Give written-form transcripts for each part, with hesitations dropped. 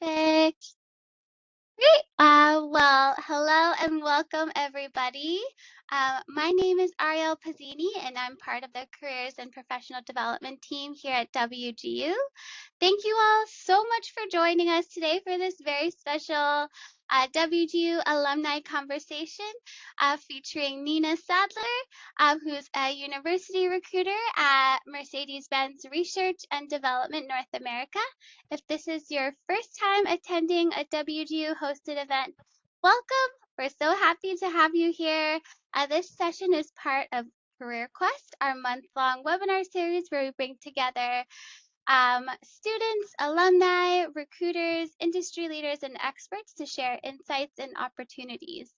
Perfect. Great. Well, hello and welcome everybody. My name is Ariel Pazzini and I'm part of the Careers and Professional Development team here at WGU. Thank you all so much for joining us today for this very special WGU alumni conversation featuring Nina Sadler, who's a university recruiter at Mercedes-Benz Research and Development North America. If this is your first time attending a WGU hosted event, welcome. We're so happy to have you here. This session is part of Career Quest, our month-long webinar series where we bring together students, alumni, recruiters, industry leaders, and experts to share insights and opportunities.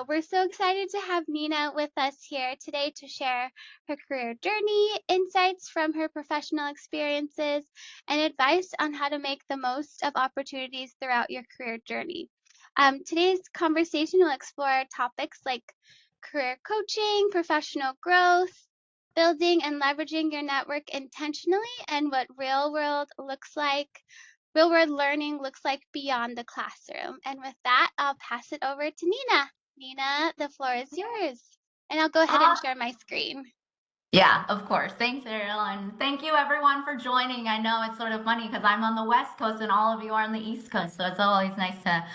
We're so excited to have Nina with us here today to share her career journey, insights from her professional experiences, and advice on how to make the most of opportunities throughout your career journey. Today's conversation will explore topics like career coaching, professional growth, building and leveraging your network intentionally, and what real world learning looks like beyond the classroom. And with that, I'll pass it over to Nina. Nina, the floor is yours. And I'll go ahead and share my screen. Yeah, of course. Thanks, Ariel. And thank you everyone for joining. I know it's sort of funny because I'm on the West Coast and all of you are on the East Coast. So it's always nice to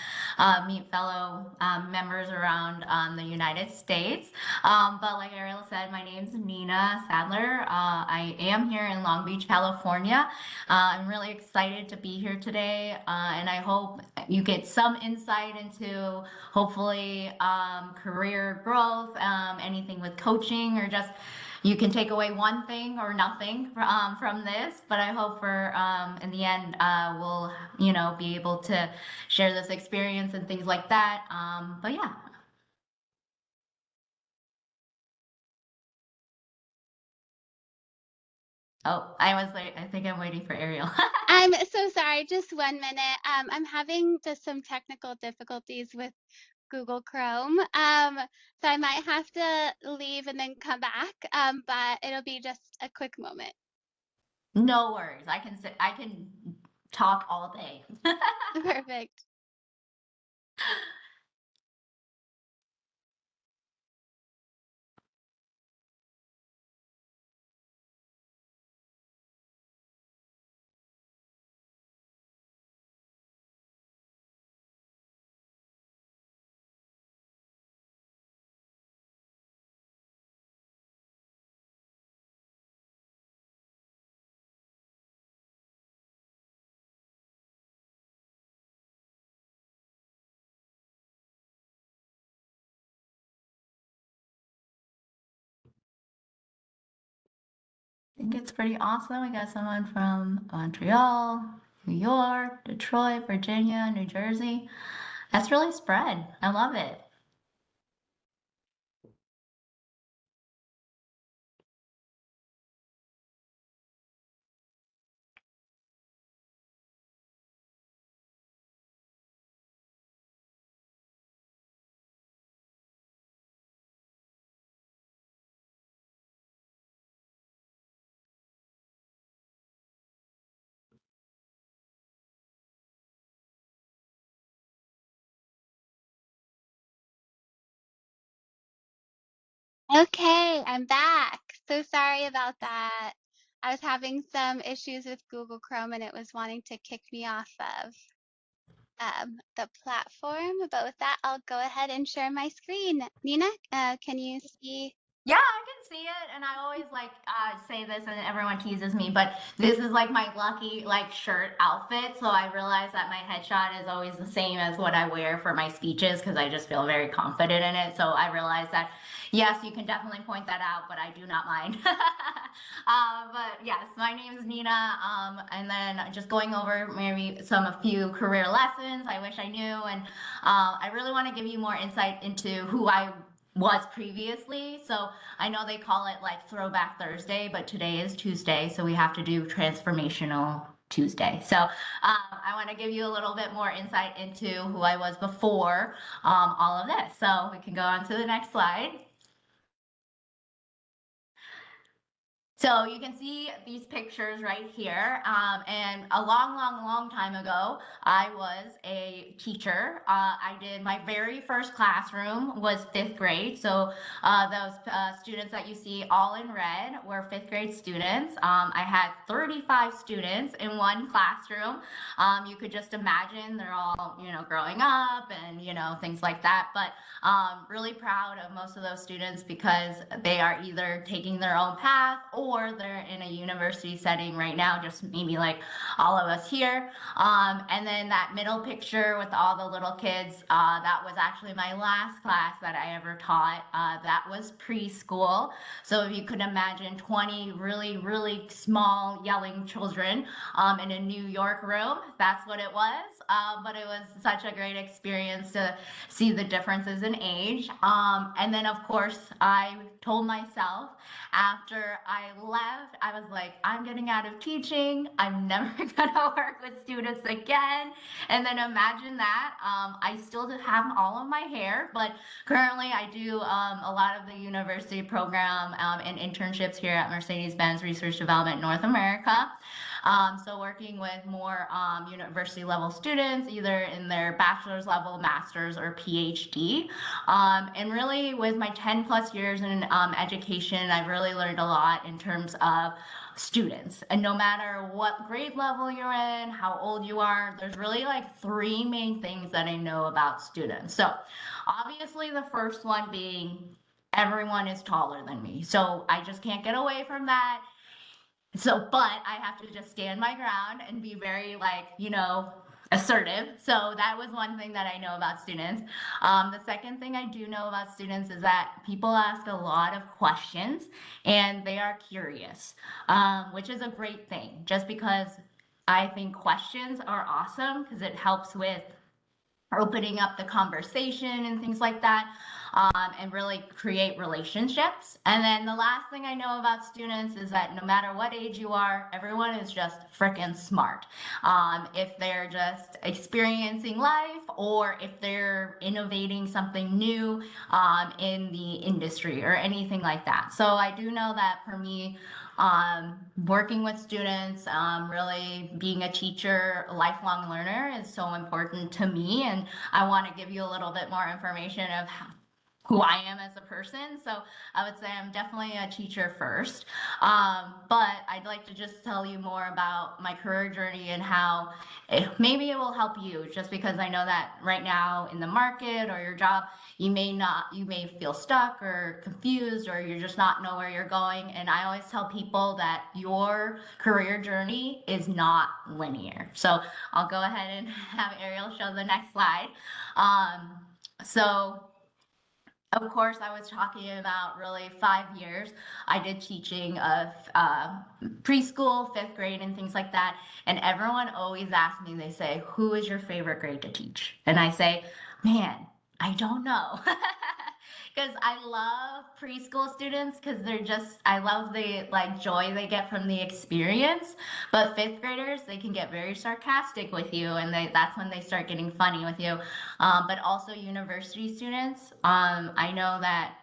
meet fellow members around the United States. But like Ariel said, my name's Nina Sadler. I am here in Long Beach, California. I'm really excited to be here today. And I hope you get some insight into hopefully career growth, anything with coaching or just you can take away one thing or nothing from this, but I hope for in the end we'll be able to share this experience and things like that. But yeah. Oh, I think I'm waiting for Ariel. I'm so sorry, just 1 minute. I'm having just some technical difficulties with Google Chrome. So I might have to leave and then come back, but it'll be just a quick moment. No worries. I can talk all day. Perfect. I think it's pretty awesome. We got someone from Montreal, New York, Detroit, Virginia, New Jersey. That's really spread. I love it. Okay, I'm back. So sorry about that. I was having some issues with Google Chrome and it was wanting to kick me off of the platform. But with that, I'll go ahead and share my screen. Nina, can you see? Yeah, I can see it, and I always like say this, and everyone teases me, but this is like my lucky like shirt outfit. So I realize that my headshot is always the same as what I wear for my speeches because I just feel very confident in it. So I realize that yes, you can definitely point that out, but I do not mind. But yes, my name is Nina, and then just going over maybe a few career lessons I wish I knew, and I really want to give you more insight into who I was previously. So I know they call it like Throwback Thursday, but today is Tuesday, so we have to do Transformational Tuesday. So I want to give you a little bit more insight into who I was before all of this. So we can go on to the next slide. So you can see these pictures right here. And a long, long, long time ago, I was a teacher. I did my very first classroom was fifth grade. So those students that you see all in red were fifth grade students. I had 35 students in one classroom. You could just imagine they're all, growing up and, things like that. But really proud of most of those students because they are either taking their own path or they're in a university setting right now, just maybe like all of us here. And then that middle picture with all the little kids, that was actually my last class that I ever taught. That was preschool. So if you could imagine 20 really, really small yelling children in a New York room, that's what it was. But it was such a great experience to see the differences in age. And then, of course, I told myself after I left, I was like, I'm getting out of teaching. I'm never going to work with students again. And then imagine that. I still have all of my hair, but currently I do a lot of the university program and internships here at Mercedes-Benz Research Development North America. So working with more university level students, either in their bachelor's level, master's, or PhD. And really with my 10 plus years in education, I've really learned a lot in terms of students. And no matter what grade level you're in, how old you are, there's really like three main things that I know about students. So obviously the first one being everyone is taller than me. So I just can't get away from that. So, but I have to just stand my ground and be very like, assertive. So that was one thing that I know about students. The second thing I do know about students is that people ask a lot of questions and they are curious, which is a great thing just because I think questions are awesome because it helps with opening up the conversation and things like that, and really create relationships. And then the last thing I know about students is that no matter what age you are, everyone is just freaking smart. If they're just experiencing life or if they're innovating something new in the industry or anything like that. So I do know that for me, working with students, really being a teacher, a lifelong learner is so important to me. And I want to give you a little bit more information of who I am as a person. So I would say I'm definitely a teacher first. But I'd like to just tell you more about my career journey and how maybe it will help you, just because I know that right now in the market or your job, you may feel stuck or confused or you just not know where you're going. And I always tell people that your career journey is not linear. So I'll go ahead and have Ariel show the next slide. So of course, I was talking about really 5 years. I did teaching of preschool, fifth grade, and things like that. And everyone always asks me, they say, who is your favorite grade to teach? And I say, man, I don't know. Because I love preschool students because I love the like joy they get from the experience. But fifth graders, they can get very sarcastic with you and that's when they start getting funny with you. But also university students, I know that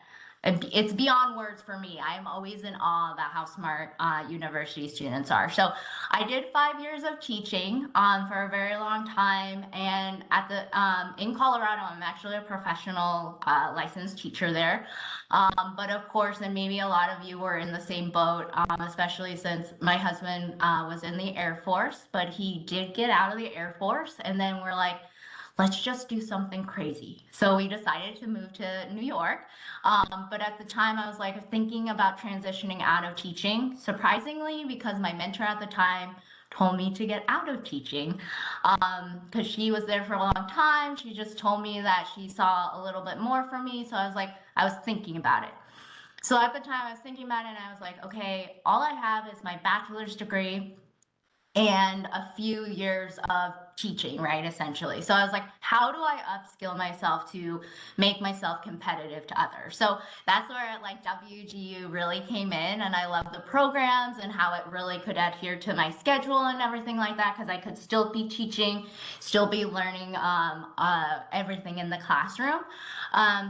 it's beyond words for me. I'm always in awe about how smart university students are. So I did 5 years of teaching for a very long time, and in Colorado, I'm actually a professional licensed teacher there. But of course, and maybe a lot of you were in the same boat, especially since my husband was in the Air Force, but he did get out of the Air Force, and then we're like, let's just do something crazy. So we decided to move to New York. But at the time, I was like thinking about transitioning out of teaching, surprisingly, because my mentor at the time told me to get out of teaching because she was there for a long time. She just told me that she saw a little bit more from me. So I was thinking about it. So at the time, I was thinking about it and I was like, okay, all I have is my bachelor's degree and a few years of teaching, right? Essentially. So I was like, how do I upskill myself to make myself competitive to others? So that's where like WGU really came in, and I love the programs and how it really could adhere to my schedule and everything like that, because I could still be teaching, still be learning everything in the classroom.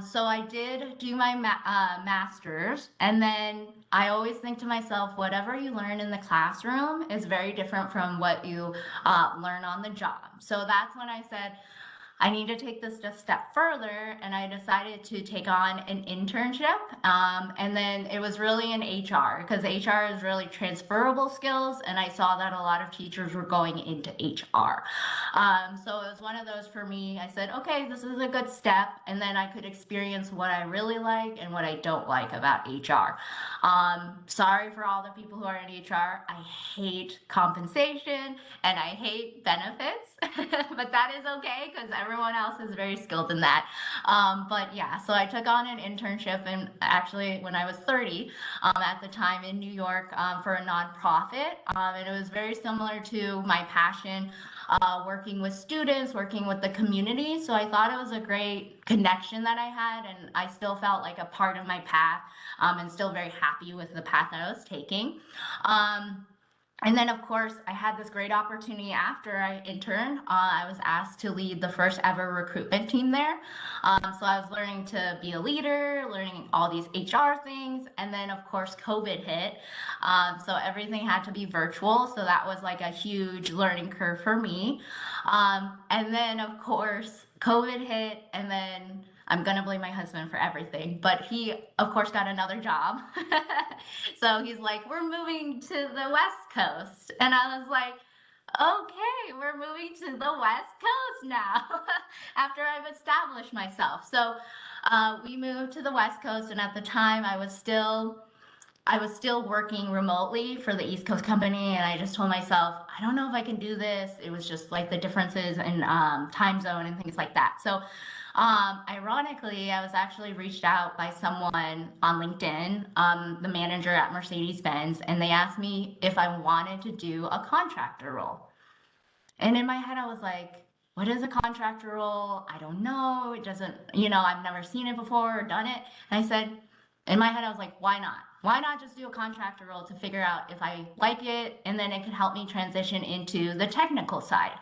So I did do my master's, and then I always think to myself, whatever you learn in the classroom is very different from what you learn on the job. So that's when I said, I need to take this a step further, and I decided to take on an internship. And then it was really in HR, because HR is really transferable skills, and I saw that a lot of teachers were going into HR. So it was one of those for me. I said, okay, this is a good step, and then I could experience what I really like and what I don't like about HR. Sorry for all the people who are in HR. I hate compensation and I hate benefits, but that is okay because everyone else is very skilled in that. But yeah, so I took on an internship, and actually when I was 30 at the time in New York for a nonprofit, and it was very similar to my passion. Working with students, working with the community. So I thought it was a great connection that I had, and I still felt like a part of my path, and still very happy with the path that I was taking. Um, and then, of course, I had this great opportunity after I interned. I was asked to lead the first ever recruitment team there. So I was learning to be a leader, learning all these HR things. And then, of course, COVID hit. So everything had to be virtual. So that was like a huge learning curve for me. And then, of course, COVID hit. And then I'm going to blame my husband for everything. But he, of course, got another job. So he's like, we're moving to the West Coast. And I was like, okay, we're moving to the West Coast now after I've established myself. So we moved to the West Coast, and at the time I was still working remotely for the East Coast company, and I just told myself, I don't know if I can do this. It was just like the differences in time zone and things like that. So, ironically, I was actually reached out by someone on LinkedIn, the manager at Mercedes-Benz, and they asked me if I wanted to do a contractor role. And in my head, I was like, what is a contractor role? I don't know. It doesn't, I've never seen it before or done it. And I said, in my head, I was like, why not? Why not just do a contractor role to figure out if I like it, and then it could help me transition into the technical side.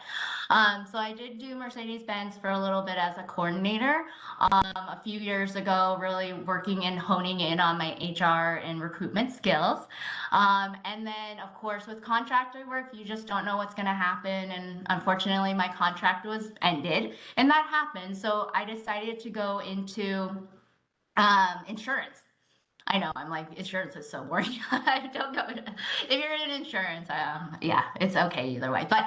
So I did do Mercedes-Benz for a little bit as a coordinator a few years ago, really working and honing in on my HR and recruitment skills. And then, of course, with contractor work, you just don't know what's going to happen. And unfortunately, my contract was ended, and that happened. So I decided to go into insurance. I know, I'm like, insurance is so boring. I don't go. If you're in insurance, yeah, it's okay either way. But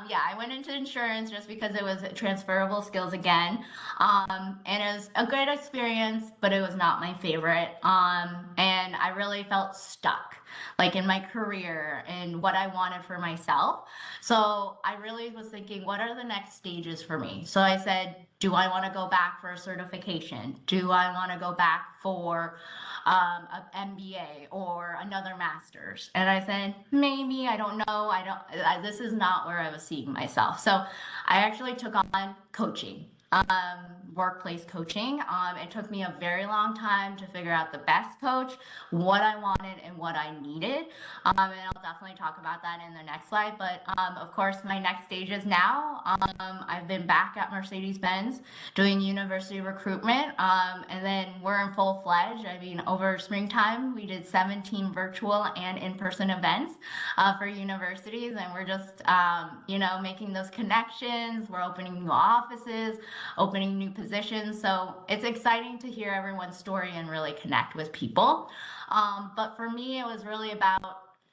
yeah, I went into insurance just because it was transferable skills again. And it was a great experience, but it was not my favorite. And I really felt stuck, like in my career and what I wanted for myself. So I really was thinking, what are the next stages for me? So I said, do I want to go back for a certification? Do I want to go back for an MBA or another master's? And I said, maybe, I don't know. This is not where I was seeing myself. So I actually took on coaching, workplace coaching. It took me a very long time to figure out the best coach, what I wanted and what I needed. And I'll definitely talk about that in the next slide. But of course, my next stage is now. I've been back at Mercedes-Benz doing university recruitment. And then we're in full fledged. I mean, over springtime, we did 17 virtual and in-person events for universities. And we're just, making those connections. We're opening new offices, opening new positions. So it's exciting to hear everyone's story and really connect with people. But for me, it was really about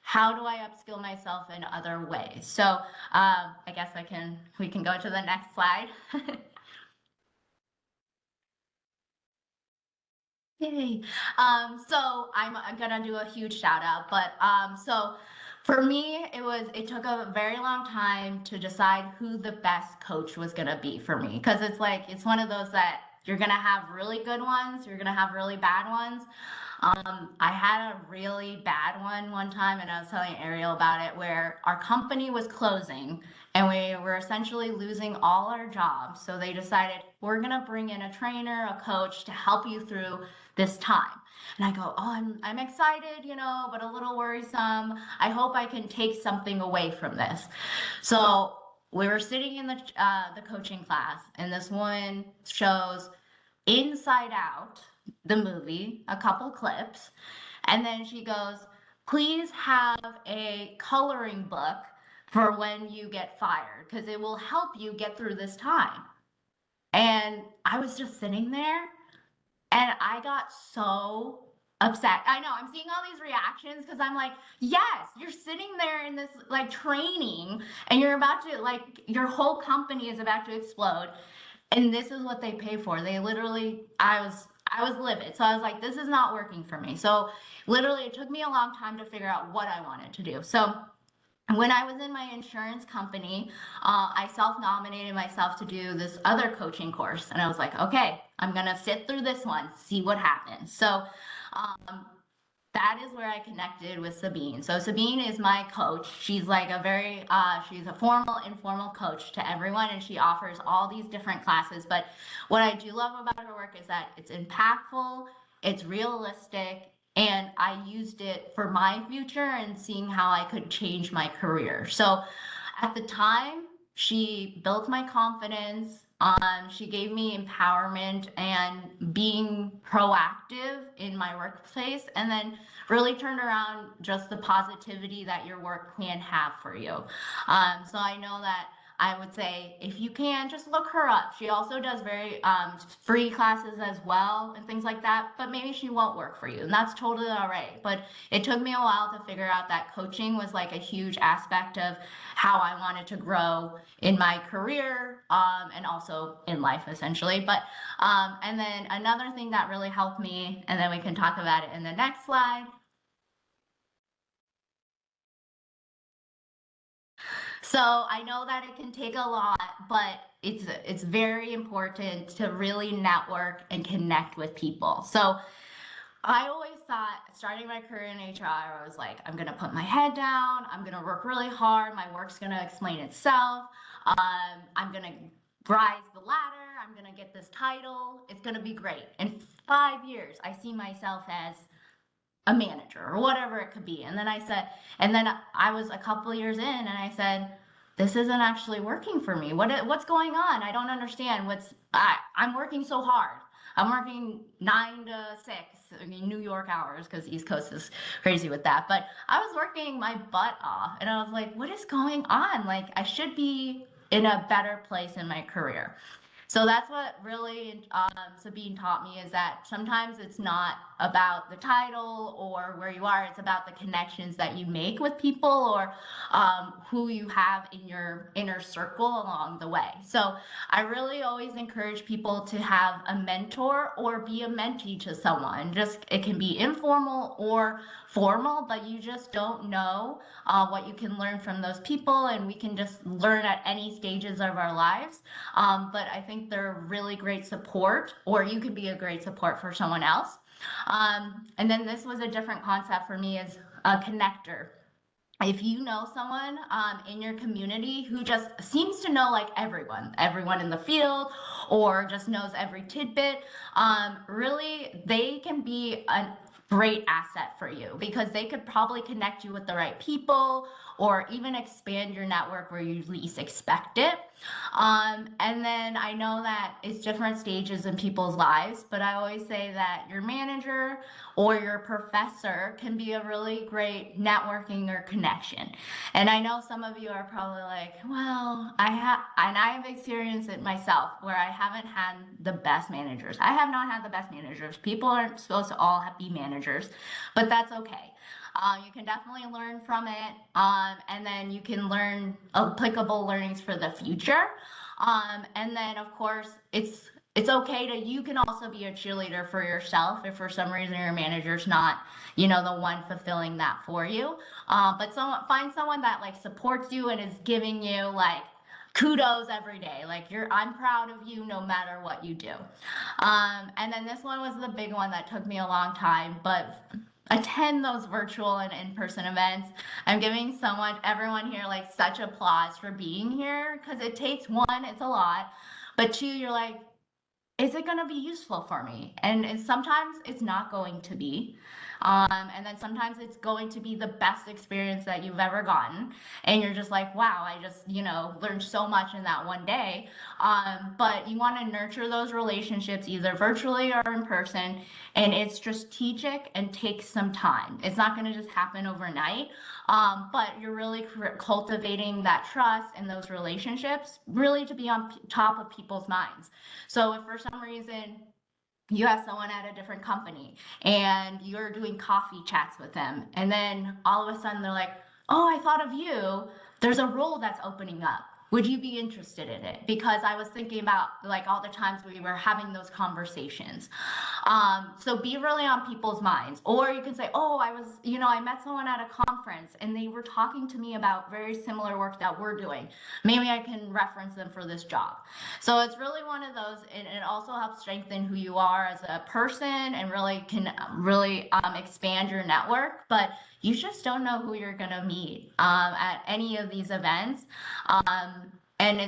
how do I upskill myself in other ways. So I guess we can go to the next slide. Yay. So I'm gonna do a huge shout out, but so for me, it took a very long time to decide who the best coach was gonna be for me, because it's one of those that you're gonna have really good ones, you're gonna have really bad ones. I had a really bad one time, and I was telling Ariel about it, where our company was closing and we were essentially losing all our jobs. So they decided we're gonna bring in a trainer, a coach to help you through this time. And I go, oh, I'm excited, but a little worrisome. I hope I can take something away from this. So we were sitting in the coaching class, and this woman shows Inside Out, the movie, a couple clips, and then she goes, please have a coloring book for when you get fired because it will help you get through this time. And I was just sitting there and I got so upset. I know I'm seeing all these reactions because I'm like, yes, you're sitting there in this like training and you're about to like your whole company is about to explode and this is what they pay for. They literally, I was livid. So I was like, this is not working for me. So literally it took me a long time to figure out what I wanted to do. So when I was in my insurance company, I self-nominated myself to do this other coaching course. And I was like, okay, I'm going to sit through this one, see what happens. So um, that is where I connected with Sabine. So Sabine is my coach. She's like she's a formal, informal coach to everyone, and she offers all these different classes. But what I do love about her work is that it's impactful, it's realistic, and I used it for my future and seeing how I could change my career. So at the time, she built my confidence. She gave me empowerment and being proactive in my workplace, and then really turned around just the positivity that your work can have for you. So I know that I would say if you can, just look her up. She also does very free classes as well and things like that, but maybe she won't work for you, and that's totally all right. But it took me a while to figure out that coaching was like a huge aspect of how I wanted to grow in my career and also in life, essentially. And then another thing that really helped me, and then we can talk about it in the next slide. So I know that it can take a lot, but it's very important to really network and connect with people. So I always thought starting my career in HR, I was like, I'm gonna put my head down, I'm gonna work really hard, my work's gonna explain itself, I'm gonna rise the ladder, I'm gonna get this title, it's gonna be great. In 5 years, I see myself as a manager or whatever it could be. And then I was a couple of years in and I said, this isn't actually working for me. What's going on? I don't understand. I'm working so hard. I'm working 9 to 6, I mean, New York hours because East Coast is crazy with that. But I was working my butt off and I was like, what is going on? Like, I should be in a better place in my career. So that's what really Sabine taught me is that sometimes it's not about the title or where you are, it's about the connections that you make with people or who you have in your inner circle along the way. So I really always encourage people to have a mentor or be a mentee to someone. Just it can be informal or formal, but you just don't know what you can learn from those people, and we can just learn at any stages of our lives. But I think they're really great support, or you can be a great support for someone else. And then this was a different concept for me as a connector. If you know someone in your community who just seems to know like everyone in the field, or just knows every tidbit, really they can be a great asset for you because they could probably connect you with the right people or even expand your network where you least expect it. And then I know that it's different stages in people's lives, but I always say that your manager or your professor can be a really great networking or connection. And I know some of you are probably like, well, I have experienced it myself where I haven't had the best managers. I have not had the best managers. People aren't supposed to all be managers, but that's okay. You can definitely learn from it, and then you can learn applicable learnings for the future. And then, of course, it's okay to you can also be a cheerleader for yourself if for some reason your manager's not the one fulfilling that for you. But find someone that like supports you and is giving you like kudos every day. Like I'm proud of you no matter what you do. And then this one was the big one that took me a long time, but attend those virtual and in-person events. I'm giving everyone here like such applause for being here because it takes one, it's a lot, but two, you're like, is it going to be useful for me? And sometimes it's not going to be. And then sometimes it's going to be the best experience that you've ever gotten. And you're just like, wow, I just, learned so much in that one day. But you want to nurture those relationships either virtually or in person. And it's strategic and takes some time. It's not going to just happen overnight. But you're really cultivating that trust and those relationships really to be on top of people's minds. So if for some reason you have someone at a different company and you're doing coffee chats with them, and then all of a sudden they're like, oh, I thought of you. There's a role that's opening up. Would you be interested in it? Because I was thinking about like all the times we were having those conversations. So be really on people's minds. Or you can say, oh, I met someone at a conference and they were talking to me about very similar work that we're doing. Maybe I can reference them for this job. So it's really one of those, and it also helps strengthen who you are as a person and really can really expand your network. But you just don't know who you're going to meet at any of these events. And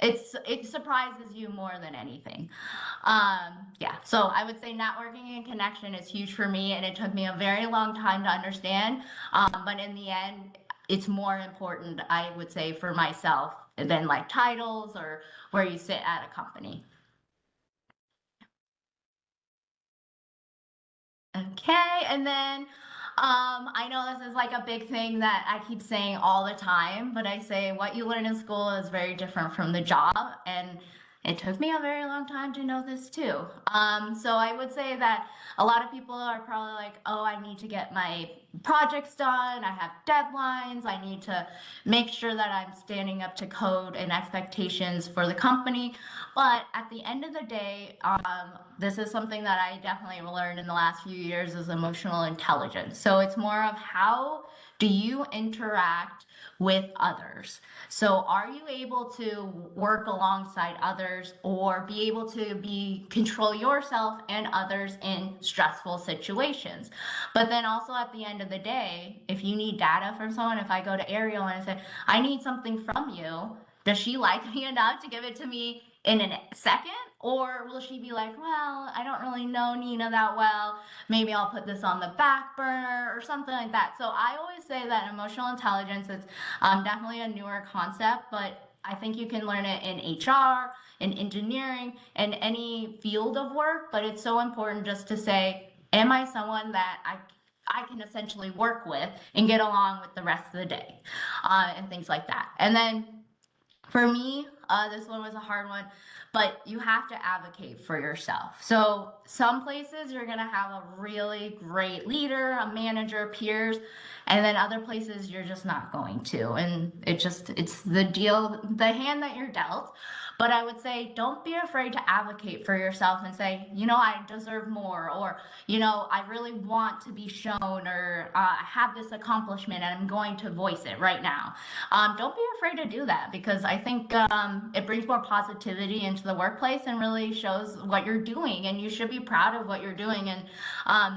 it surprises you more than anything. Yeah, so I would say networking and connection is huge for me, and it took me a very long time to understand. But in the end, it's more important, I would say, for myself than like titles or where you sit at a company. Okay, and then I know this is like a big thing that I keep saying all the time, but I say what you learn in school is very different from the job, and it took me a very long time to know this too. So I would say that a lot of people are probably like, oh, I need to get my projects done, I have deadlines, I need to make sure that I'm standing up to code and expectations for the company. But at the end of the day, this is something that I definitely learned in the last few years is emotional intelligence. So it's more of how do you interact with others? So are you able to work alongside others or be able to control yourself and others in stressful situations? But then also at the end of the day, if you need data from someone, if I go to Ariel and I say, I need something from you, does she like me enough to give it to me in a second? Or will she be like, well, I don't really know Nina that well. Maybe I'll put this on the back burner or something like that. So I always say that emotional intelligence is definitely a newer concept, but I think you can learn it in HR, in engineering, in any field of work. But it's so important just to say, am I someone that I can essentially work with and get along with the rest of the day, and things like that. And then for me, this one was a hard one, but you have to advocate for yourself. So some places you're gonna have a really great leader, a manager, peers, and then other places you're just not going to. And it's the deal, the hand that you're dealt. But I would say don't be afraid to advocate for yourself and say, I deserve more, or, I really want to be shown, or have this accomplishment and I'm going to voice it right now. Don't be afraid to do that because I think it brings more positivity into the workplace and really shows what you're doing. And you should be proud of what you're doing. And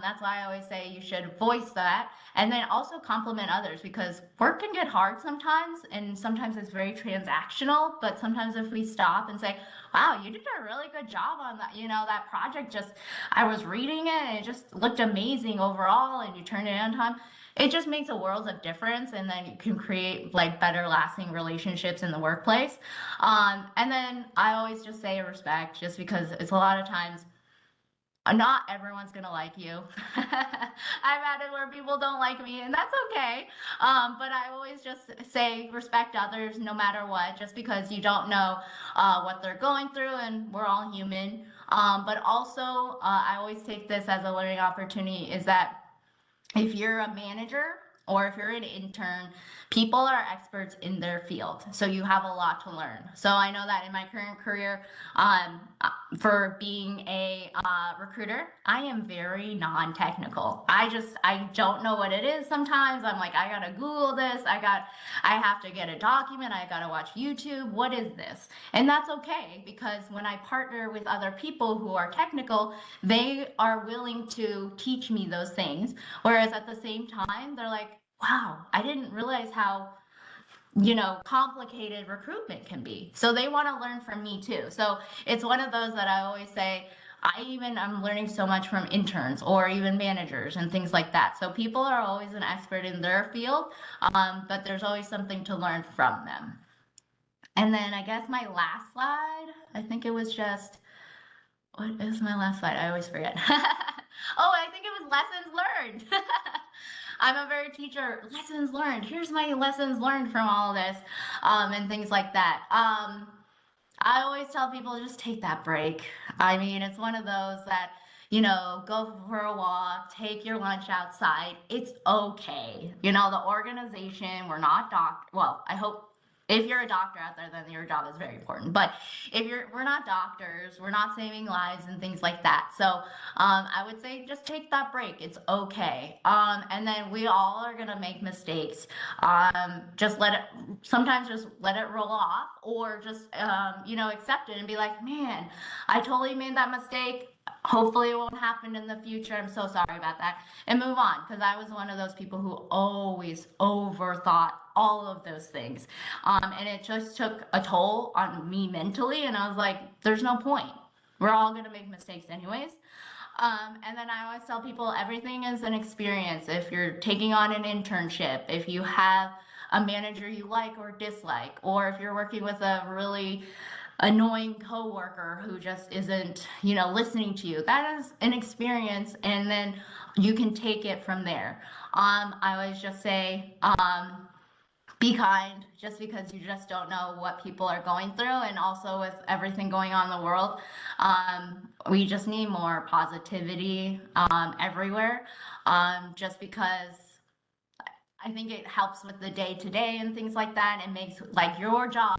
that's why I always say you should voice that and then also compliment others because work can get hard sometimes. And sometimes it's very transactional. But sometimes if we stop and say, wow, you did a really good job on that, that project I was reading it and it just looked amazing overall and you turned it in on time, it just makes a world of difference and then you can create like better lasting relationships in the workplace. And then I always just say respect just because it's a lot of times not everyone's gonna like you. I've had it where people don't like me, and that's okay. But I always just say respect others no matter what, just because you don't know what they're going through, and we're all human. But also, I always take this as a learning opportunity is that if you're a manager or if you're an intern, people are experts in their field. So you have a lot to learn. So I know that in my current career, for being a recruiter, I am very non-technical. I don't know what it is. Sometimes I'm like, I gotta Google this. I have to get a document. I gotta watch YouTube. What is this? And that's okay, because when I partner with other people who are technical, they are willing to teach me those things. Whereas at the same time, they're like, wow, I didn't realize how complicated recruitment can be. So they want to learn from me too. So it's one of those that I always say, I'm learning so much from interns or even managers and things like that. So people are always an expert in their field, but there's always something to learn from them. And then I guess my last slide, I think it was just, what is my last slide? I always forget. Oh, I think it was lessons learned. I'm a very teacher. Lessons learned. Here's my lessons learned from all of this, and things like that. I always tell people just take that break. I mean, it's one of those that, go for a walk, take your lunch outside. It's okay. The organization, we're not well, I hope if you're a doctor out there, then your job is very important. But we're not doctors, we're not saving lives and things like that. So I would say just take that break. It's okay. And then we all are gonna make mistakes. Just sometimes just let it roll off, or just accept it and be like, man, I totally made that mistake. Hopefully it won't happen in the future. I'm so sorry about that. And move on, because I was one of those people who always overthought all of those things. And it just took a toll on me mentally. And I was like, there's no point. We're all going to make mistakes anyways. And then I always tell people everything is an experience. If you're taking on an internship, if you have a manager you like or dislike, or if you're working with a really annoying coworker who just isn't, listening to you, that is an experience. And then you can take it from there. I always just say, be kind, just because you just don't know what people are going through. And also with everything going on in the world, we just need more positivity everywhere, just because I think it helps with the day to day and things like that. It makes like your job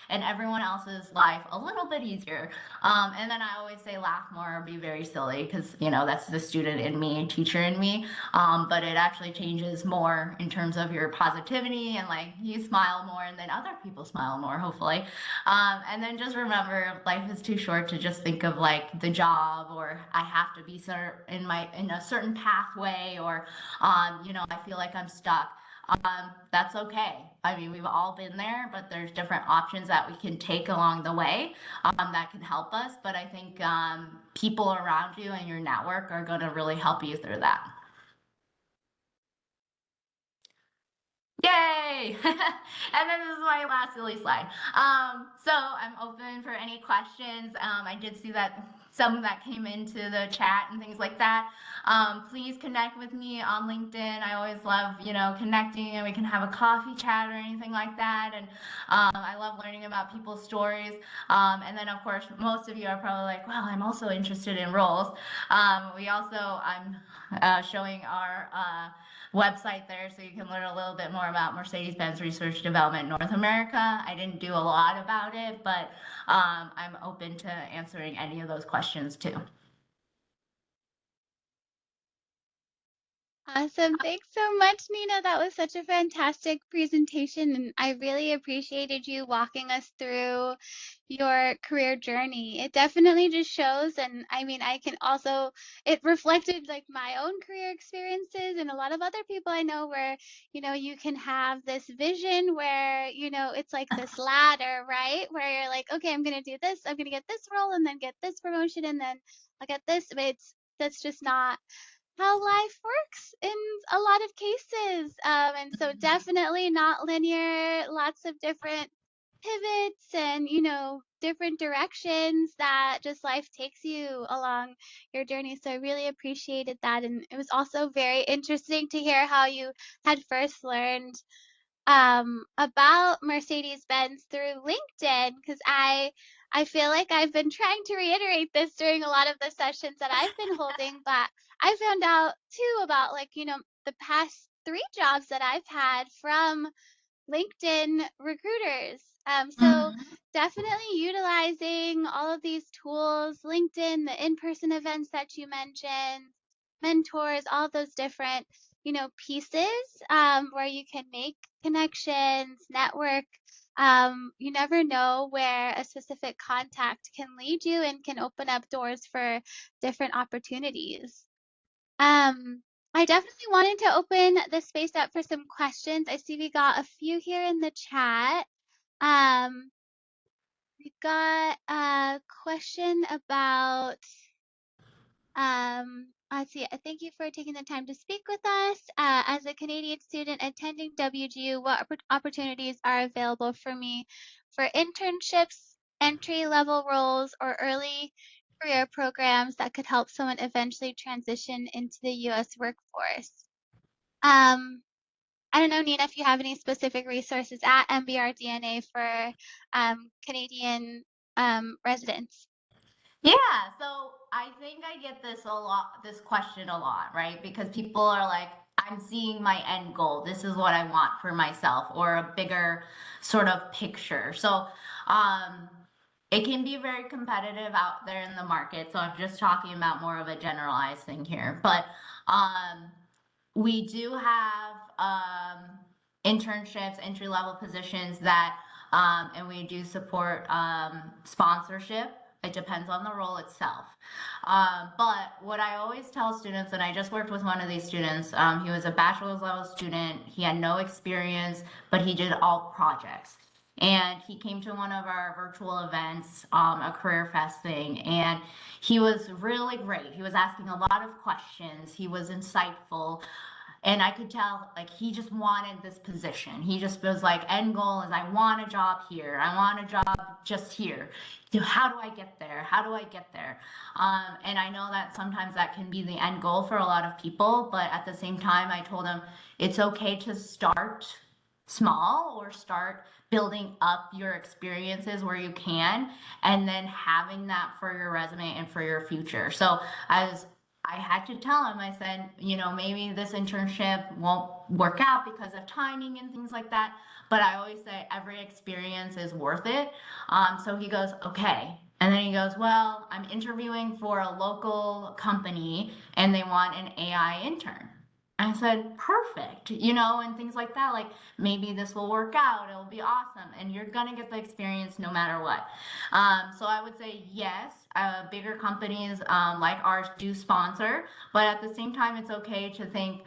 and everyone else's life a little bit easier. And then I always say laugh more, be very silly, because that's the student in me, teacher in me. But it actually changes more in terms of your positivity, and like you smile more, and then other people smile more, hopefully. And then just remember, life is too short to just think of like the job, or I have to be in a certain pathway, or I feel like I'm stuck. That's okay. I mean, we've all been there, but there's different options that we can take along the way, that can help us. But I think people around you and your network are going to really help you through that. Yay! And then this is my last silly slide. So I'm open for any questions. I did see that some that came into the chat and things like that. Please connect with me on LinkedIn. I always love, connecting, and we can have a coffee chat or anything like that. And I love learning about people's stories. And then, of course, most of you are probably like, well, I'm also interested in roles. I'm showing our website there, so you can learn a little bit more about Mercedes-Benz Research Development North America. I didn't do a lot about it, but I'm open to answering any of those questions too. Awesome. Thanks so much, Nina. That was such a fantastic presentation, and I really appreciated you walking us through your career journey. It definitely just shows, and I mean, I can also, it reflected like my own career experiences and a lot of other people I know where, you can have this vision where, it's like this ladder, right? Where you're like, okay, I'm going to do this, I'm going to get this role, and then get this promotion, and then I'll get this. But that's just not how life works in a lot of cases. And so definitely not linear, lots of different pivots and, different directions that just life takes you along your journey. So I really appreciated that. And it was also very interesting to hear how you had first learned about Mercedes-Benz through LinkedIn, because I feel like I've been trying to reiterate this during a lot of the sessions that I've been holding, but I found out too about like, the past 3 jobs that I've had from LinkedIn recruiters. So Mhm. definitely utilizing all of these tools, LinkedIn, the in-person events that you mentioned, mentors, all those different, pieces where you can make connections, network. You never know where a specific contact can lead you and can open up doors for different opportunities. Um, I definitely wanted to open the space up for some questions. I see we got a few here in the chat. Um, we got a question about, let's see, thank you for taking the time to speak with us. As a Canadian student attending WGU, what opportunities are available for me for internships, entry-level roles, or early career programs that could help someone eventually transition into the U.S. workforce? Um, I don't know, Nina, if you have any specific resources at MBR DNA for Canadian residents. Yeah, so I think I get this a lot, this question a lot, right? Because people are like, I'm seeing my end goal. This is what I want for myself, or a bigger sort of picture. So, um, it can be very competitive out there in the market. So I'm just talking about more of a generalized thing here. But um, we do have internships, entry level positions that, and we do support sponsorship. It depends on the role itself. But what I always tell students, and I just worked with one of these students, he was a bachelor's level student. He had no experience, but he did all projects. And he came to one of our virtual events, a career fest thing, and he was really great. He was asking a lot of questions. He was insightful. And I could tell, like, he just wanted this position. He just was like, end goal is I want a job here. I want a job just here. So how do I get there? How do I get there? And I know that sometimes that can be the end goal for a lot of people, but at the same time, I told him it's okay to start small or start building up your experiences where you can, and then having that for your resume and for your future. So as I had to tell him, I said, maybe this internship won't work out because of timing and things like that. But I always say every experience is worth it. So he goes, okay. And then he goes, well, I'm interviewing for a local company and they want an AI intern. I said, perfect, and things like that. Like, maybe this will work out. It'll be awesome. And you're going to get the experience no matter what. So I would say yes, bigger companies like ours do sponsor, but at the same time, it's okay to think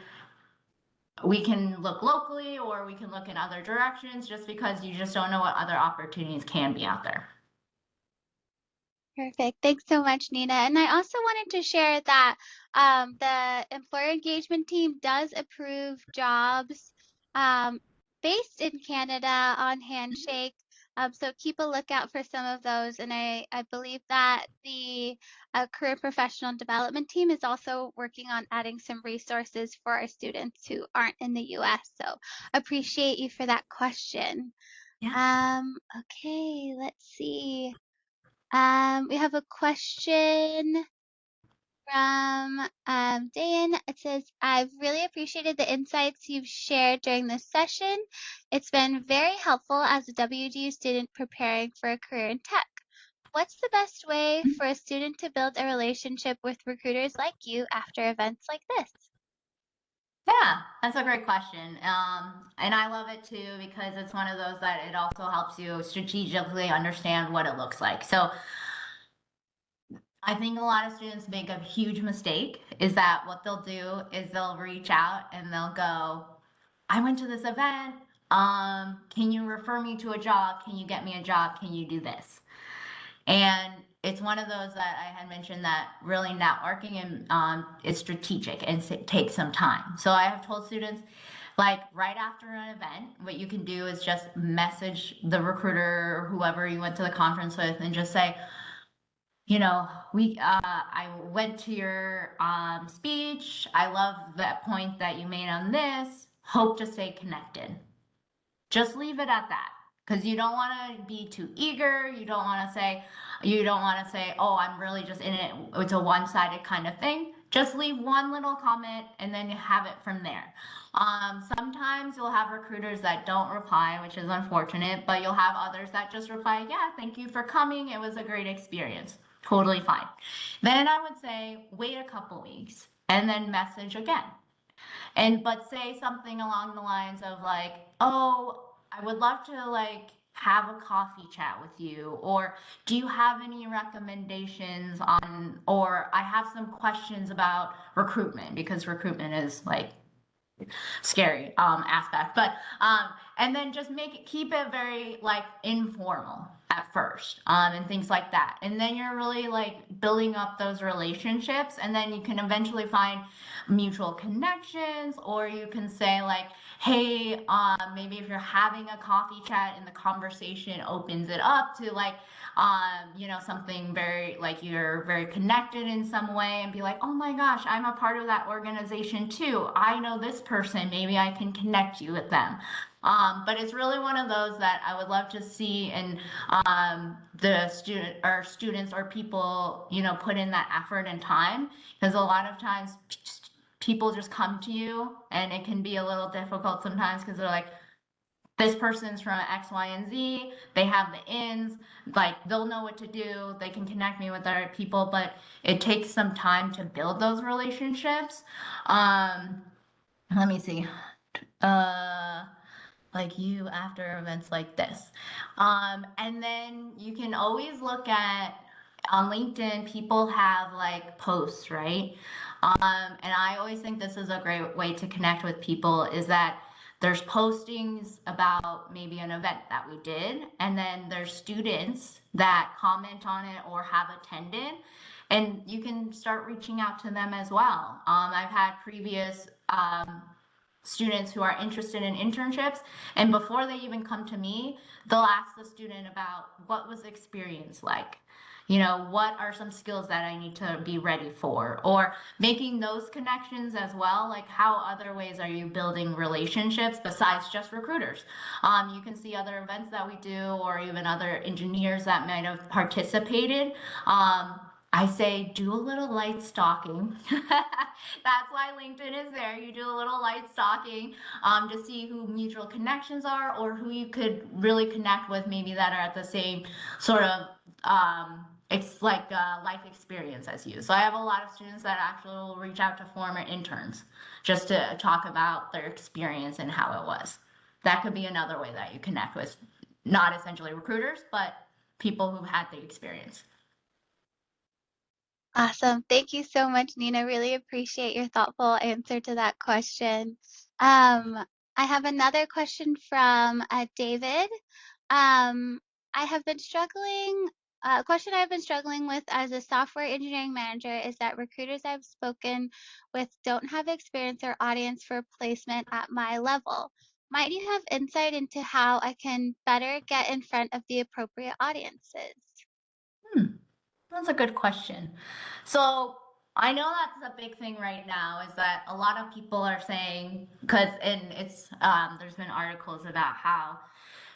we can look locally or we can look in other directions just because you just don't know what other opportunities can be out there. Perfect. Thanks so much, Nina. And I also wanted to share that the employer engagement team does approve jobs um, based in Canada on Handshake. So keep a lookout for some of those. And I believe that the career professional development team is also working on adding some resources for our students who aren't in the US. So appreciate you for that question. Yeah. Okay, let's see. We have a question from Dan. It says, I've really appreciated the insights you've shared during this session. It's been very helpful as a WGU student preparing for a career in tech. What's the best way for a student to build a relationship with recruiters like you after events like this? Yeah, that's a great question. And I love it too because it's one of those that it also helps you strategically understand what it looks like. So I think a lot of students make a huge mistake is that what they'll do is they'll reach out and they'll go, I went to this event. Can you refer me to a job? Can you get me a job? Can you do this? And it's one of those that I had mentioned that really networking and is strategic and it takes some time. So I have told students, like right after an event, what you can do is just message the recruiter or whoever you went to the conference with and just say, I went to your speech. I love that point that you made on this. Hope to stay connected. Just leave it at that because you don't want to be too eager. You don't want to say, oh, I'm really just in it. It's a one-sided kind of thing. just leave one little comment and then you have it from there. Sometimes you'll have recruiters that don't reply, which is unfortunate, but you'll have others that just reply, yeah, thank you for coming. It was a great experience. Totally fine. Then I would say wait a couple weeks and then message again. But say something along the lines of like, oh, I would love to like have a coffee chat with you, or do you have any recommendations on, or I have some questions about recruitment, because recruitment is like scary aspect. But and then just keep it very like informal at first, and things like that. And then you're really like building up those relationships, and then you can eventually find mutual connections, or you can say like, hey, maybe if you're having a coffee chat and the conversation opens it up to like, something very like you're very connected in some way, and be like, oh my gosh, I'm a part of that organization too. I know this person, maybe I can connect you with them. But it's really one of those that I would love to see, and the students or people, put in that effort and time, because a lot of times people just come to you, and it can be a little difficult sometimes because they're like, this person's from X, Y, and Z. They have the ins, like they'll know what to do. They can connect me with other people, but it takes some time to build those relationships. Um, Let me see. Uh, like you after events like this. And then you can always look at on LinkedIn, people have like posts, right? And I always think this is a great way to connect with people, is that there's postings about maybe an event that we did, and then there's students that comment on it or have attended, and you can start reaching out to them as well. I've had previous students who are interested in internships, and before they even come to me, they'll ask the student about what was the experience like, what are some skills that I need to be ready for, or making those connections as well. Like, how other ways are you building relationships besides just recruiters? You can see other events that we do, or even other engineers that might have participated. I say do a little light stalking. That's why LinkedIn is there. You do a little light stalking, to see who mutual connections are, or who you could really connect with, maybe that are at the same sort of life experience as you. So I have a lot of students that actually will reach out to former interns just to talk about their experience and how it was. That could be another way that you connect with, not essentially recruiters, but people who've had the experience. Awesome. Thank you so much, Nina. Really appreciate your thoughtful answer to that question. I have another question from David. Um, I have been struggling, a question I've been struggling with as a software engineering manager is that recruiters I've spoken with don't have experience or audience for placement at my level. Might you have insight into how I can better get in front of the appropriate audiences? Hmm. That's a good question. So I know that's a big thing right now, is that a lot of people are saying, and it's there's been articles about how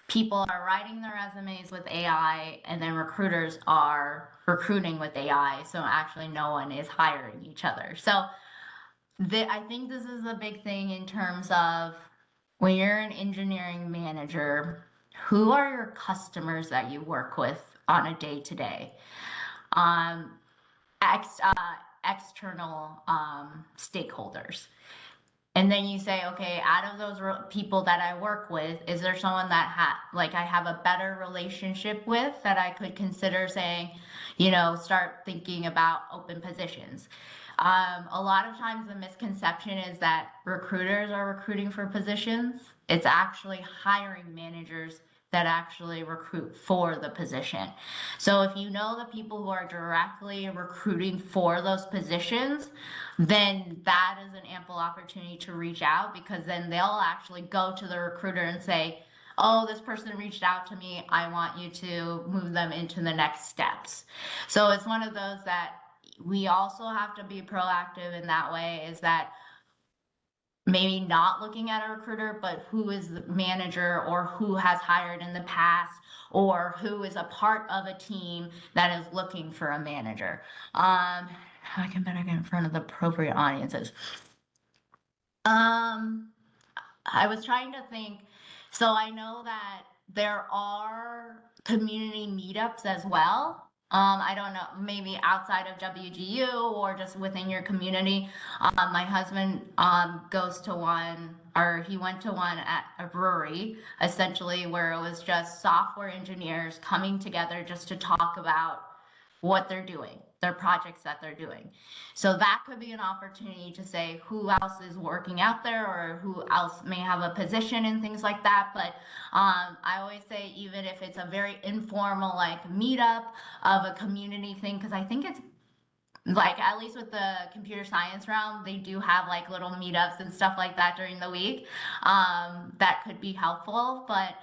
people are writing their resumes with AI, and then recruiters are recruiting with AI. So actually no one is hiring each other. So I think this is a big thing in terms of when you're an engineering manager, who are your customers that you work with on a day to day? Um, External stakeholders. And then you say, okay, out of those people that I work with, is there someone that I have a better relationship with, that I could consider saying, start thinking about open positions? A lot of times the misconception is that recruiters are recruiting for positions. It's actually hiring managers that actually recruit for the position. So if you know the people who are directly recruiting for those positions, then that is an ample opportunity to reach out, because then they'll actually go to the recruiter and say, oh, this person reached out to me, I want you to move them into the next steps. So it's one of those that we also have to be proactive in that way, is that maybe not looking at a recruiter, but who is the manager, or who has hired in the past, or who is a part of a team that is looking for a manager. how I can better get in front of the appropriate audiences. Um, I was trying to think. So I know that there are community meetups as well. I don't know, maybe outside of WGU or just within your community. My husband goes to one, or he went to one at a brewery, essentially, where it was just software engineers coming together just to talk about what they're doing, their projects that they're doing. So that could be an opportunity to say who else is working out there or who else may have a position and things like that. But I always say, even if it's a very informal like meetup of a community thing, because I think it's like, at least with the computer science realm, they do have like little meetups and stuff like that during the week. That could be helpful, but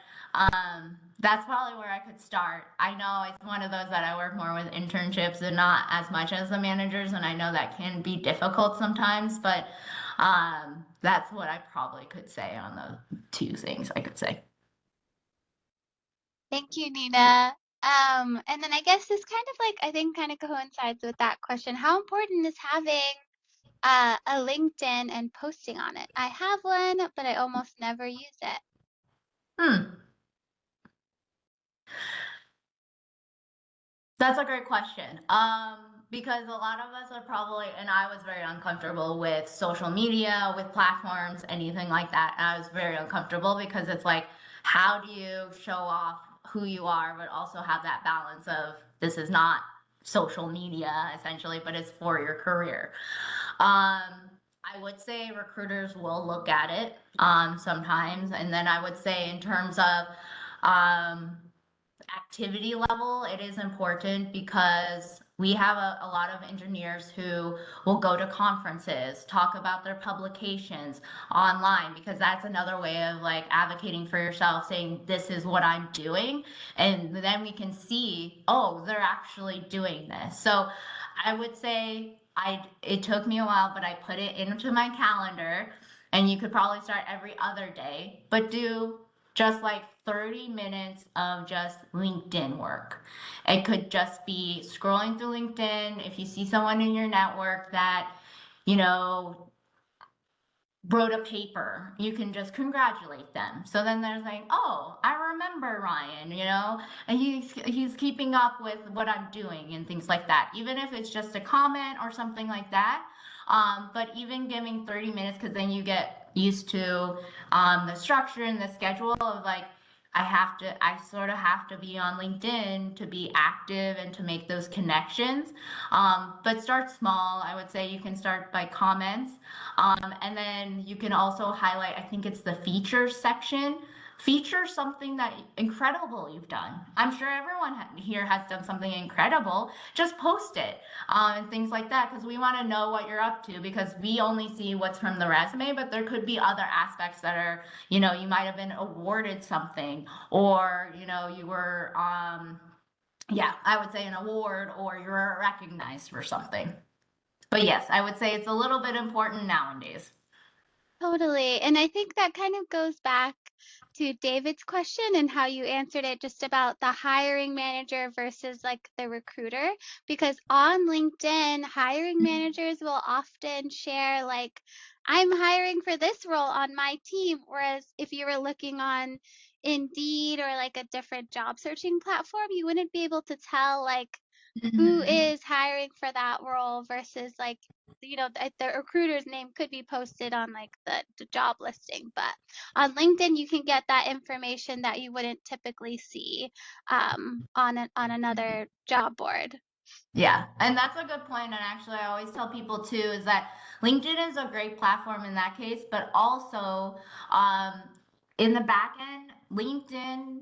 that's probably where I could start. I know it's one of those that I work more with internships and not as much as the managers, and I know that can be difficult sometimes, but that's what I probably could say on the two things I could say. Thank you, Nina. And then I guess this kind of like, I think kind of coincides with that question. How important is having a LinkedIn and posting on it? I have one, but I almost never use it. Hmm. That's a great question. Because a lot of us are probably, and I was very uncomfortable with social media, with platforms, anything like that. I was very uncomfortable because it's like, how do you show off who you are, but also have that balance of this is not social media essentially, but it's for your career. I would say recruiters will look at it sometimes, and then I would say in terms of um, activity level, it is important because we have a lot of engineers who will go to conferences, talk about their publications online, because that's another way of like advocating for yourself, saying, this is what I'm doing. And then we can see, oh, they're actually doing this. So I would say it took me a while, but I put it into my calendar, and you could probably start every other day, but do just like 30 minutes of just LinkedIn work. It could just be scrolling through LinkedIn. If you see someone in your network that, you know, wrote a paper, you can just congratulate them. So then there's like, oh, I remember Ryan, and he's keeping up with what I'm doing and things like that. Even if it's just a comment or something like that. But even giving 30 minutes, because then you get used to the structure and the schedule of like, I sort of have to be on LinkedIn to be active and to make those connections. But start small. I would say you can start by comments. And then you can also highlight, I think it's the features section. Feature something that incredible you've done. I'm sure everyone here has done something incredible. Just post it and things like that, because we want to know what you're up to, because we only see what's from the resume, but there could be other aspects that are, you might have been awarded something, or, you were, yeah, I would say an award, or you're recognized for something. But yes, I would say it's a little bit important nowadays. Totally. And I think that kind of goes back to David's question and how you answered it just about the hiring manager versus like the recruiter. Because on LinkedIn, hiring managers will often share, like, I'm hiring for this role on my team. Whereas if you were looking on Indeed or like a different job searching platform, you wouldn't be able to tell, like, who Mhm. is hiring for that role versus like the recruiter's name could be posted on like the job listing, but on LinkedIn you can get that information that you wouldn't typically see on another job board. Yeah, and that's a good point. And actually, I always tell people too is that LinkedIn is a great platform in that case, but also um, in the back end, LinkedIn,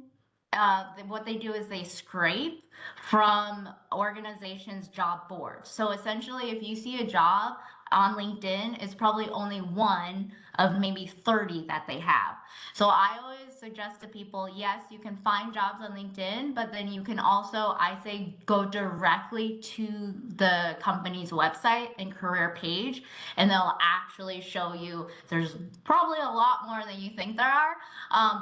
what they do is they scrape from organizations' job boards. So essentially, if you see a job, on LinkedIn is probably only one of maybe 30 that they have. So I always suggest to people, yes, you can find jobs on LinkedIn, but then you can also, I say, go directly to the company's website and career page, and they'll actually show you there's probably a lot more than you think there are.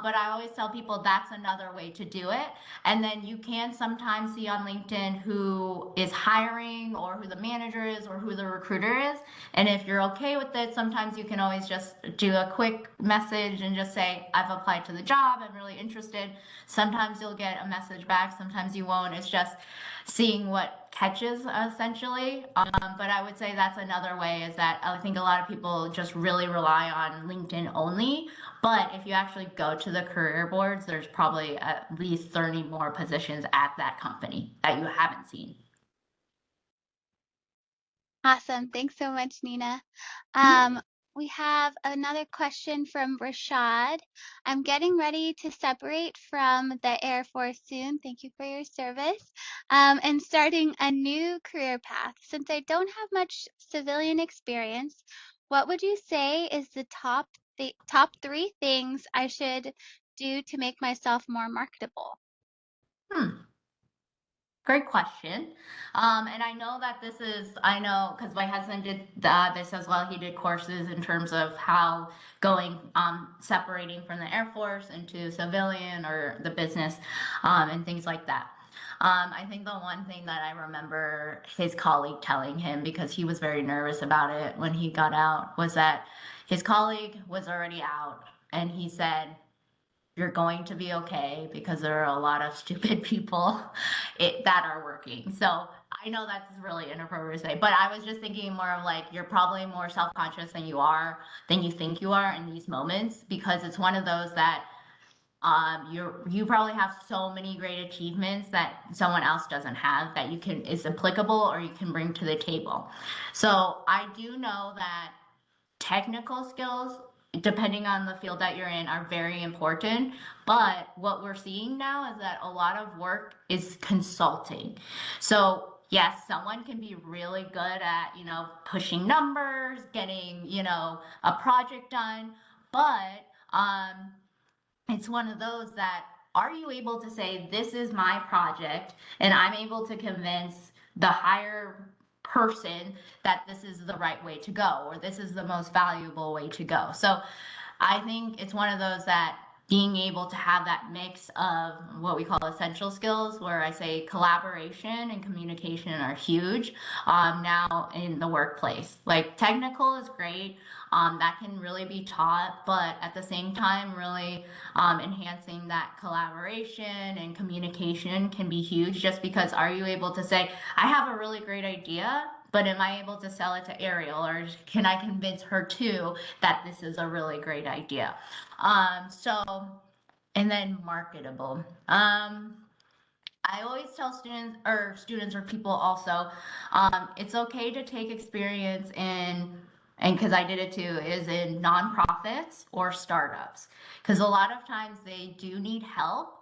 But I always tell people that's another way to do it. And then you can sometimes see on LinkedIn who is hiring or who the manager is or who the recruiter is. And if you're okay with it, sometimes you can always just do a quick message and just say, I've applied to the job, I'm really interested. Sometimes you'll get a message back, sometimes you won't. It's just seeing what catches essentially. But I would say that's another way, is that I think a lot of people just really rely on LinkedIn only. But if you actually go to the career boards, there's probably at least 30 more positions at that company that you haven't seen. Awesome. Thanks so much, Nina. Mhm. We have another question from Rashad. I'm getting ready to separate from the Air Force soon. Thank you for your service. And starting a new career path. Since I don't have much civilian experience, what would you say is the top three things I should do to make myself more marketable? Hmm. Great question. And I know that this is, I know because my husband did this as well. He did courses in terms of how going, separating from the Air Force into civilian or the business, and things like that. I think the one thing that I remember his colleague telling him, because he was very nervous about it when he got out, was that his colleague was already out and he said, you're going to be okay because there are a lot of stupid people that are working. So I know that's really inappropriate to say, but I was just thinking more of like, you're probably more self-conscious than you think you are in these moments, because it's one of those that you probably have so many great achievements that someone else doesn't have that you can is applicable or you can bring to the table. So I do know that technical skills, depending on the field that you're in, are very important. But what we're seeing now is that a lot of work is consulting. So yes, someone can be really good at, pushing numbers, getting, a project done, but it's one of those that, are you able to say, this is my project and I'm able to convince the higher person that this is the right way to go or this is the most valuable way to go? So I think it's one of those that being able to have that mix of what we call essential skills, where I say collaboration and communication are huge now in the workplace. Like technical is great, that can really be taught, but at the same time, really enhancing that collaboration and communication can be huge, just because are you able to say, I have a really great idea, but am I able to sell it to Ariel, or can I convince her too that this is a really great idea? And then marketable. I always tell students or people also, it's okay to take experience and because I did it too, is in nonprofits or startups. Because a lot of times they do need help,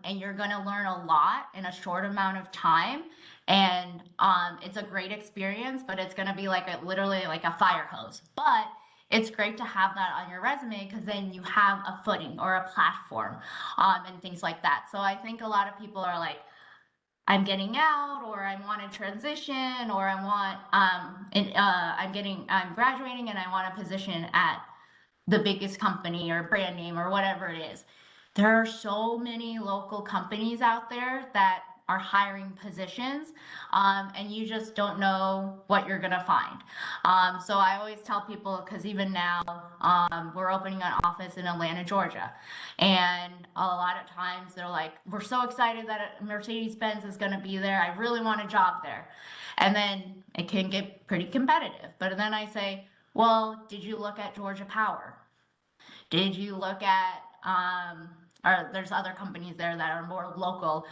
and you're going to learn a lot in a short amount of time. And it's a great experience, but it's going to be literally like a fire hose. But it's great to have that on your resume because then you have a footing or a platform, and things like that. So I think a lot of people are like, I'm getting out, or I want to transition, or I'm graduating and I want a position at the biggest company or brand name or whatever it is. There are so many local companies out there that are hiring positions, and you just don't know what you're going to find. So I always tell people, because even now we're opening an office in Atlanta, Georgia. And a lot of times they're like, we're so excited that Mercedes-Benz is going to be there. I really want a job there. And then it can get pretty competitive. But then I say, well, did you look at Georgia Power? Did you look at, or there's other companies there that are more local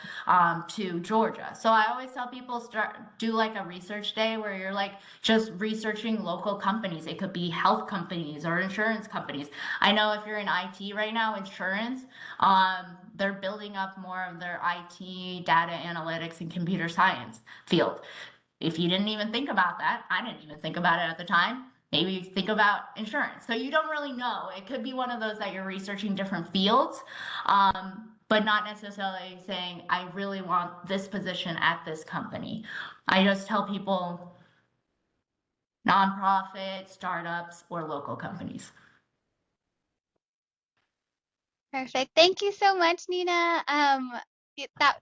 to Georgia. So I always tell people do like a research day where you're like just researching local companies. It could be health companies or insurance companies. I know if you're in IT right now, insurance, they're building up more of their IT, data analytics, and computer science field. if you didn't even think about that, I didn't even think about it at the time. Maybe you think about insurance. So you don't really know. It could be one of those that you're researching different fields, but not necessarily saying, I really want this position at this company. I just tell people nonprofit, startups, or local companies. Perfect. Thank you so much, Nina.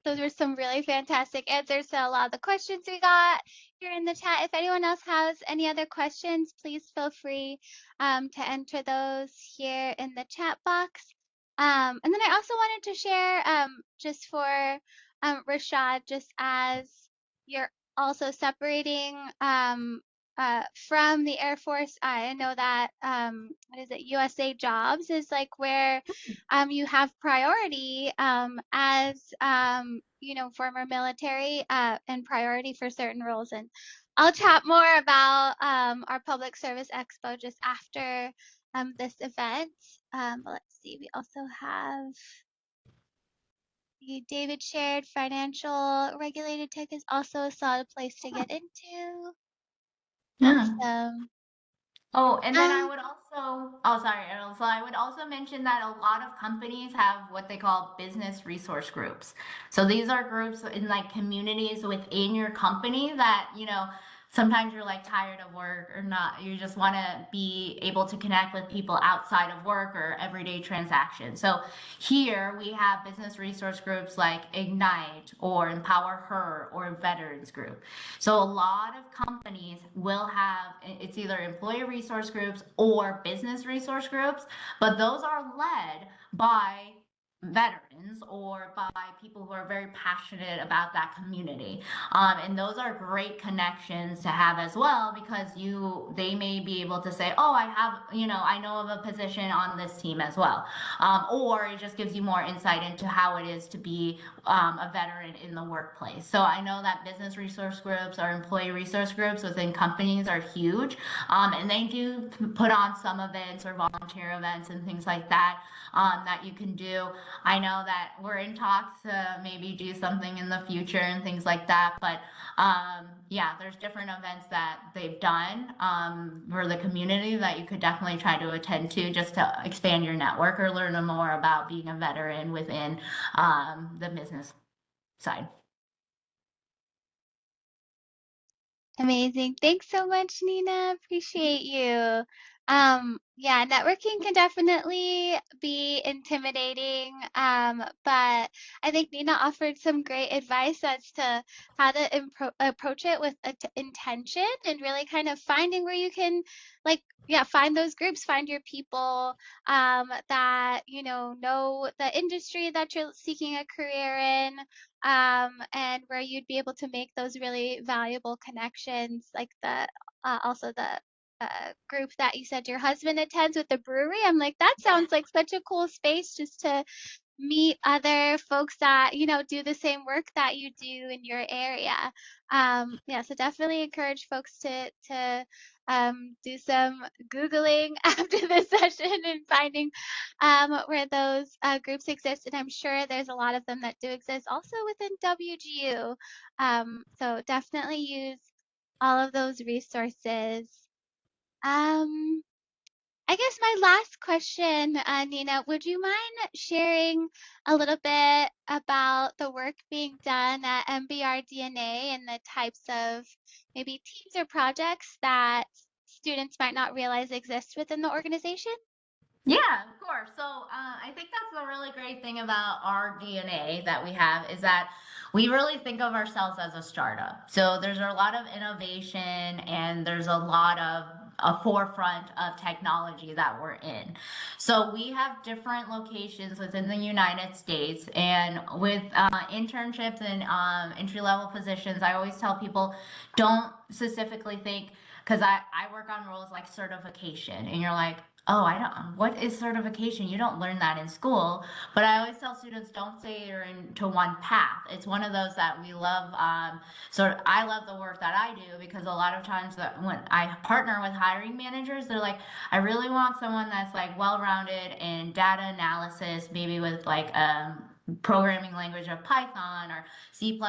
Those were some really fantastic answers to a lot of the questions we got here in the chat. If anyone else has any other questions, please feel free to enter those here in the chat box. And then I also wanted to share just for Rashad, just as you're also separating from the Air Force, I know that what is it, USA Jobs is like where you have priority as former military and priority for certain roles. And I'll chat more about our public service expo just after this event. But let's see, we also have David shared financial regulated tech is also a solid place to get into. Yeah. Awesome. Oh, and then I Um, would also, oh, sorry, Errol. So I would also mention that a lot of companies have what they call business resource groups. So these are groups in like communities within your company that, sometimes you're like tired of work or not, you just want to be able to connect with people outside of work or everyday transactions. So here we have business resource groups like Ignite or Empower Her or Veterans Group. So a lot of companies will have, it's either employee resource groups or business resource groups, but those are led by veterans or by people who are very passionate about that community. And those are great connections to have as well, because they may be able to say, oh, I know of a position on this team as well. Or it just gives you more insight into how it is to be a veteran in the workplace. So I know that business resource groups or employee resource groups within companies are huge, and they do put on some events or volunteer events and things like that that you can do. I know that we're in talks to maybe do something in the future and things like that, but yeah, there's different events that they've done for the community that you could definitely try to attend to just to expand your network or learn more about being a veteran within the business side. Amazing. Thanks so much, Nina. Appreciate you. Yeah, networking can definitely be intimidating, but I think Nina offered some great advice as to how to approach it with intention and really kind of finding where you can, like, yeah, find those groups, find your people that, know the industry that you're seeking a career in, and where you'd be able to make those really valuable connections, like also the group that you said your husband attends with the brewery. I'm like, that sounds like such a cool space just to meet other folks that do the same work that you do in your area. Yeah, so definitely encourage folks to do some googling after this session and finding where those groups exist, and I'm sure there's a lot of them that do exist also within WGU. So definitely use all of those resources. um I guess my last question, Nina, would you mind sharing a little bit about the work being done at MBR DNA and the types of maybe teams or projects that students might not realize exist within the organization? Yeah, of course. So I think that's the really great thing about our DNA that we have is that we really think of ourselves as a startup. So there's a lot of innovation and there's a lot of a forefront of technology that we're in. So we have different locations within the United States, and with internships and entry level positions, I always tell people don't specifically think, because I work on roles like certification, and you're like, oh, I don't, what is certification? You don't learn that in school. But I always tell students, don't say you're into one path. It's one of those that we love. I love the work that I do, because a lot of times that when I partner with hiring managers, they're like, I really want someone that's like well-rounded in data analysis, maybe with like programming language of Python or C++,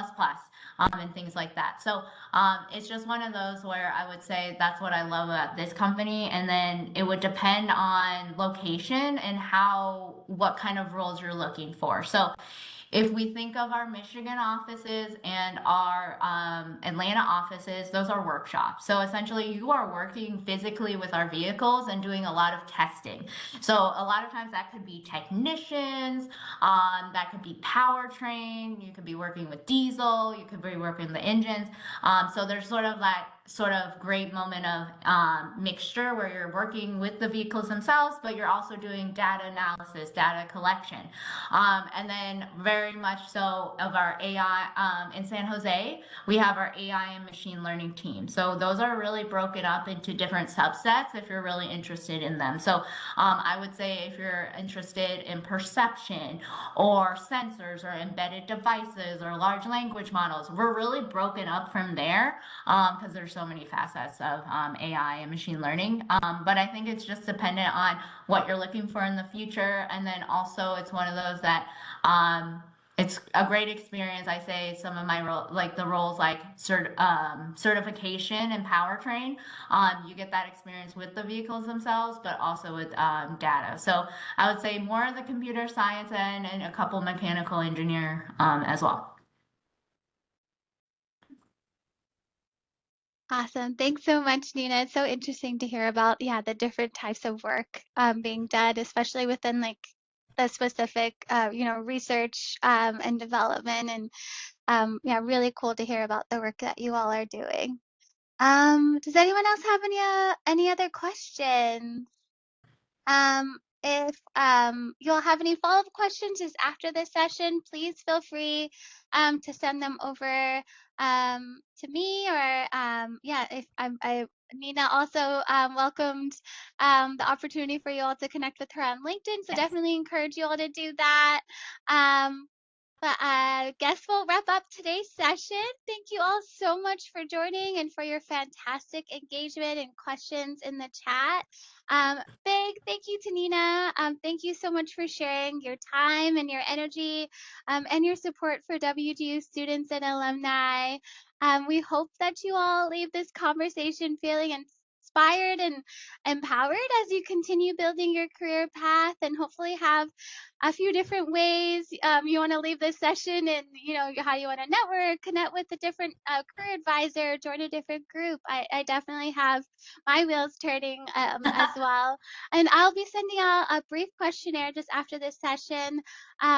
and things like that. So it's just one of those where I would say that's what I love about this company. And then it would depend on location and what kind of roles you're looking for. So if we think of our Michigan offices and our Atlanta offices, those are workshops. So essentially, you are working physically with our vehicles and doing a lot of testing. So a lot of times that could be technicians, that could be powertrain. You could be working with diesel. You could be working with the engines. So there's sort of that sort of great moment of mixture where you're working with the vehicles themselves, but you're also doing data analysis, data collection. And then very much so of our AI in San Jose, we have our AI and machine learning team. So those are really broken up into different subsets if you're really interested in them. So I would say if you're interested in perception or sensors or embedded devices or large language models, we're really broken up from there because there's so many facets of AI and machine learning. But I think it's just dependent on what you're looking for in the future. And then also it's one of those that it's a great experience. I say some of my like the roles like certification and powertrain. You get that experience with the vehicles themselves, but also with data. So I would say more of the computer science end and a couple mechanical engineer as well. Awesome. Thanks so much, Nina. It's so interesting to hear about, yeah, the different types of work being done, especially within like the specific, research and development. And yeah, really cool to hear about the work that you all are doing. Does anyone else have any other questions? If you'll have any follow-up questions just after this session, please feel free to send them over to me or yeah, if Nina also welcomed the opportunity for you all to connect with her on LinkedIn, so Yes. definitely encourage you all to do that. Um, but I guess we'll wrap up today's session. Thank you all so much for joining and for your fantastic engagement and questions in the chat. Big thank you to Nina. Thank you so much for sharing your time and your energy and your support for WGU students and alumni. We hope that you all leave this conversation feeling inspired and empowered as you continue building your career path and hopefully have a few different ways you want to leave this session and how you want to network, connect with a different career advisor, join a different group. I definitely have my wheels turning as well. And I'll be sending out a brief questionnaire just after this session.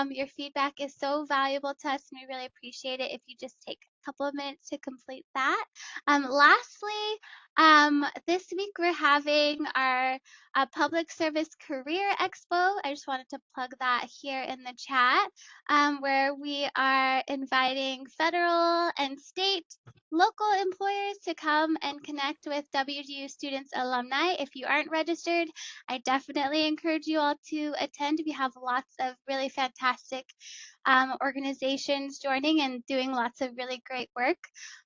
Your feedback is so valuable to us, and we really appreciate it if you just take a couple of minutes to complete that. Lastly, this week we're having our Public Service Career Expo. I just wanted to plug that here in the chat, where we are inviting federal and state local employers to come and connect with WGU students alumni. If you aren't registered, I definitely encourage you all to attend. We have lots of really fantastic organizations joining and doing lots of really great work.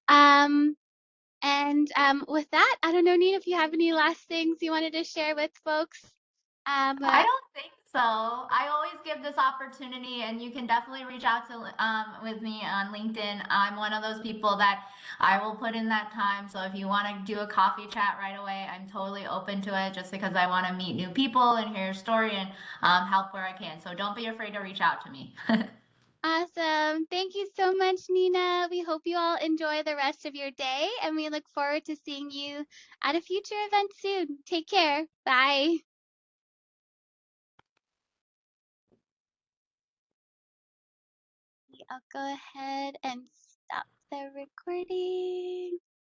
And with that, I don't know, Nina, if you have any last things you wanted to share with folks. I don't think so. I always give this opportunity, and you can definitely reach out to with me on LinkedIn. I'm one of those people that I will put in that time. So if you want to do a coffee chat right away, I'm totally open to it. Just because I want to meet new people and hear your story and help where I can. So don't be afraid to reach out to me. Awesome. Thank you so much, Nina. We hope you all enjoy the rest of your day, and we look forward to seeing you at a future event soon. Take care. Bye. I'll go ahead and stop the recording.